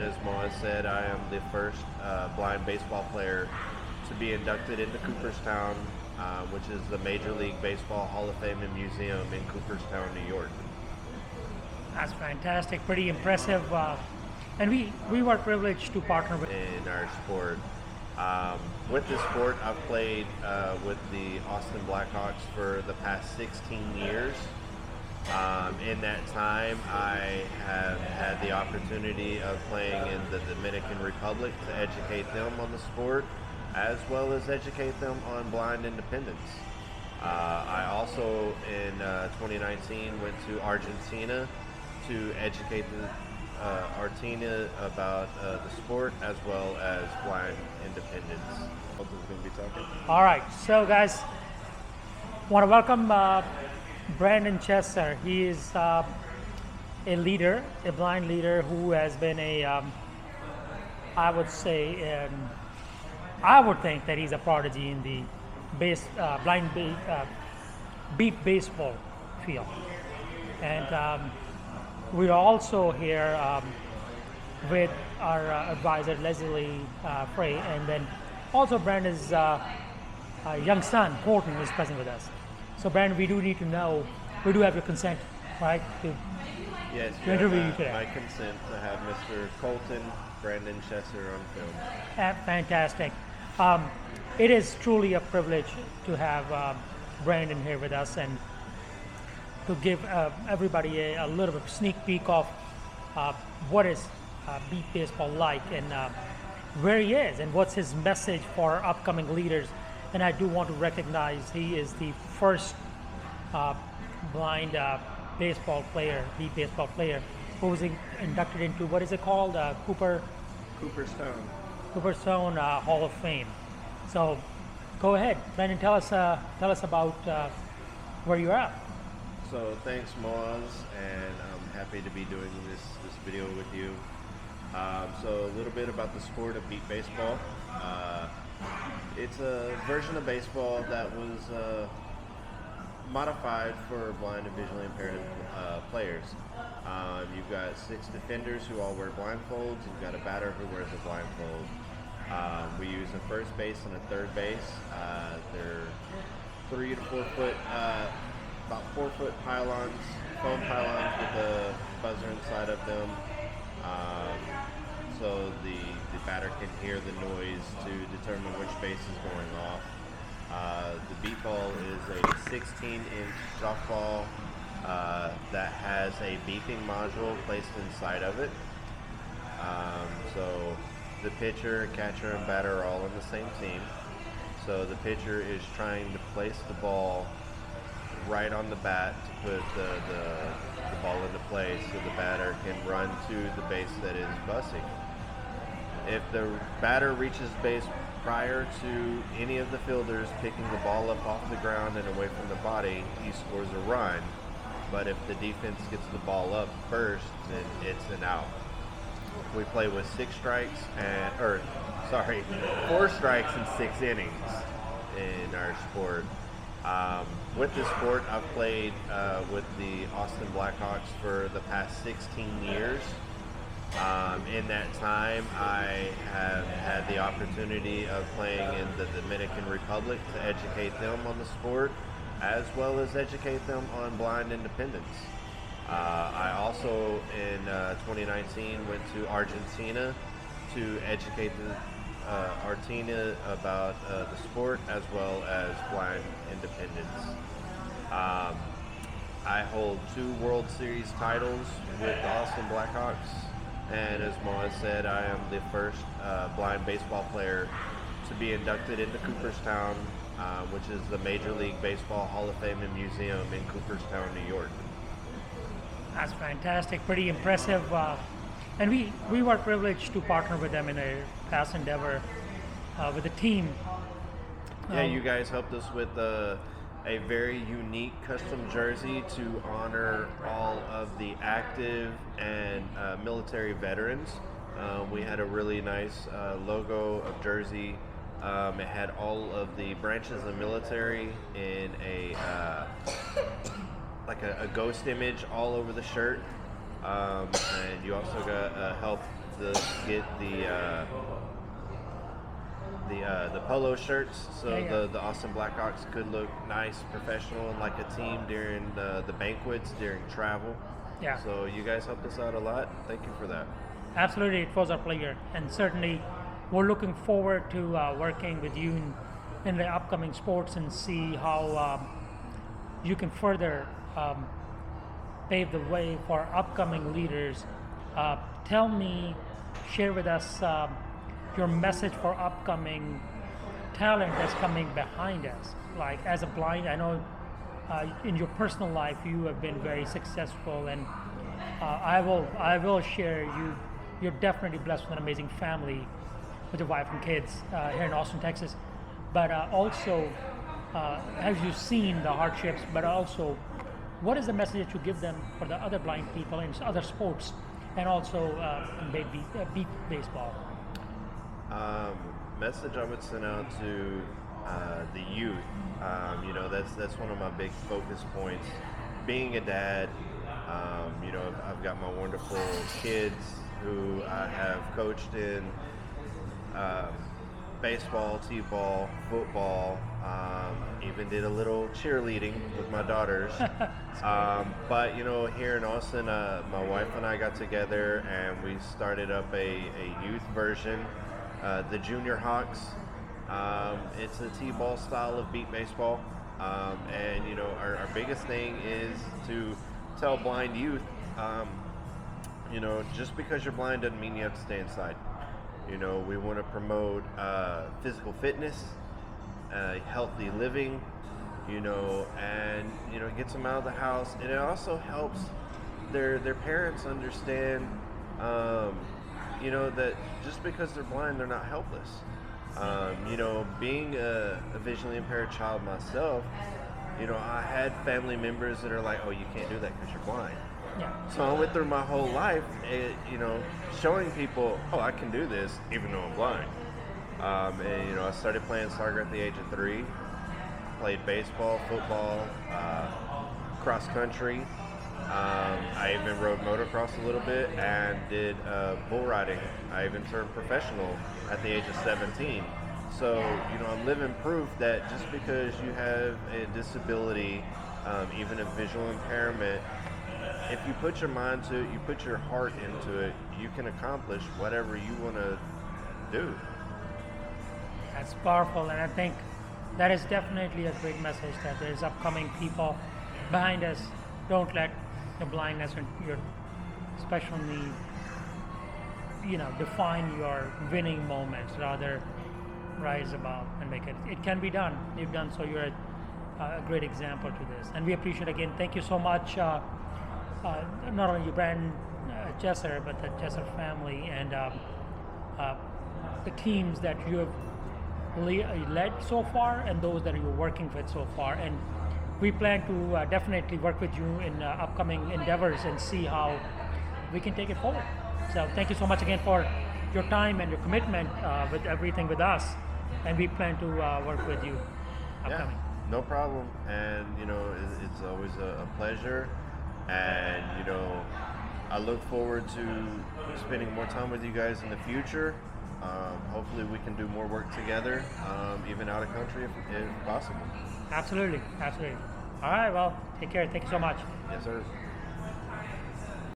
As Moaz said, I am the first blind baseball player to be inducted into Cooperstown, which is the Major League Baseball Hall of Fame and Museum in Cooperstown, New York. That's fantastic, pretty impressive. And we were privileged to partner with. In our sport. With this sport, I've played with the Austin Blackhawks for the past 16 years. In that time, I have had the opportunity of playing in the Dominican Republic to educate them on the sport, as well as educate them on blind independence. I also, in 2019, went to Argentina to educate Argentina about the sport, as well as blind independence. What is going to be talking? All right, so guys, want to welcome Brandon Chesser. He is a leader, a blind leader who has been I would say, I would think that he's a prodigy in the beat baseball field. And we're also here with our advisor, Leslie Frey, and then also Brandon's young son, Colton, is present with us. So Brandon, we do need to know, we do have your consent, right, Yes, to interview you today. My consent to have Mr. Colton Brandon Chesser on film. Fantastic. It is truly a privilege to have Brandon here with us and to give everybody a little bit of sneak peek of what is beat baseball like and where he is and what's his message for upcoming leaders. And I do want to recognize he is the first blind baseball player, beat baseball player, who was inducted into, what is it called, Cooperstown Hall of Fame. So go ahead, Brandon, tell us about where you're at. So thanks, Moaz, and I'm happy to be doing this video with you. So a little bit about the sport of beat baseball. It's a version of baseball that was modified for blind and visually impaired players. You've got 6 defenders who all wear blindfolds. You've got a batter who wears a blindfold. We use a first base and a third base. They're 3 to 4 foot, about 4 foot pylons, foam pylons with a buzzer inside of them. So the batter can hear the noise to determine which base is going off. The beat ball is a 16-inch softball that has a beeping module placed inside of it. So the pitcher, catcher, and batter are all on the same team. So the pitcher is trying to place the ball right on the bat to put the ball into place so the batter can run to the base that is bussing. If the batter reaches base prior to any of the fielders picking the ball up off the ground and away from the body, he scores a run. But if the defense gets the ball up first, then it's an out. We play with 4 strikes and 6 innings in our sport. With this sport, I've played with the Austin Blackhawks for the past 16 years. In that time, I have had the opportunity of playing in the Dominican Republic to educate them on the sport, as well as educate them on blind independence. I also, in 2019, went to Argentina to educate Argentina about the sport, as well as blind independence. I hold 2 World Series titles with the Austin Blackhawks. And as Moaz said, I am the first blind baseball player to be inducted into Cooperstown, which is the Major League Baseball Hall of Fame and Museum in Cooperstown, New York. That's fantastic, pretty impressive. And we were privileged to partner with them in a past endeavor with the team. Yeah, you guys helped us with a very unique custom jersey to honor all of the active and military veterans. We had a really nice logo of jersey. It had all of the branches of the military in a ghost image all over the shirt. And you also got help to get the polo shirts, so the Austin Blackhawks could look nice, professional, and like a team during the banquets, during travel. Yeah. So you guys helped us out a lot. Thank you for that. Absolutely, it was our pleasure, and certainly we're looking forward to working with you in the upcoming sports and see how you can further pave the way for upcoming leaders. Share with us your message for upcoming talent that's coming behind us. Like as a blind, I know in your personal life you have been very successful, and I will share you're definitely blessed with an amazing family with your wife and kids here in Austin, Texas. But also, have you seen the hardships? But also, what is the message that you give them for the other blind people in other sports, and also in beat baseball? Message I would send out to the youth. That's one of my big focus points. Being a dad, I've got my wonderful kids who I have coached in baseball, t-ball, football, even did a little cheerleading with my daughters. But here in Austin, my wife and I got together and we started up a youth version, the Junior Hawks. It's a t-ball style of beat baseball. And our biggest thing is to tell blind youth, just because you're blind doesn't mean you have to stay inside. We want to promote physical fitness, healthy living, and gets them out of the house. And it also helps their parents understand, that just because they're blind, they're not helpless. Being a visually impaired child myself, I had family members that are like, "Oh, you can't do that because you're blind." Yeah. So I went through my whole life, showing people, "Oh, I can do this even though I'm blind." And I started playing soccer at the age of 3. Played baseball, football, cross country. I even rode motocross a little bit and did bull riding. I even turned professional at the age of 17. So, I'm living proof that just because you have a disability, even a visual impairment, if you put your mind to it, you put your heart into it, you can accomplish whatever you want to do. That's powerful, and I think that is definitely a great message that there's upcoming people behind us. Don't let your blindness or your special need, define your winning moments. Rather, rise above and make it. It can be done. You've done so. You're a great example to this, and we appreciate again. Thank you so much. Not only you, Brandon Jesser, but the Jesser family and the teams that you have led so far, and those that you're working with so far. And we plan to definitely work with you in upcoming endeavors and see how we can take it forward. So thank you so much again for your time and your commitment with everything with us, and we plan to work with you upcoming. Yeah, no problem. And it's always a pleasure, and I look forward to spending more time with you guys in the future. Hopefully we can do more work together, even out of country if possible. Absolutely. All right, well, take care. Thank you so much. Yes, sir.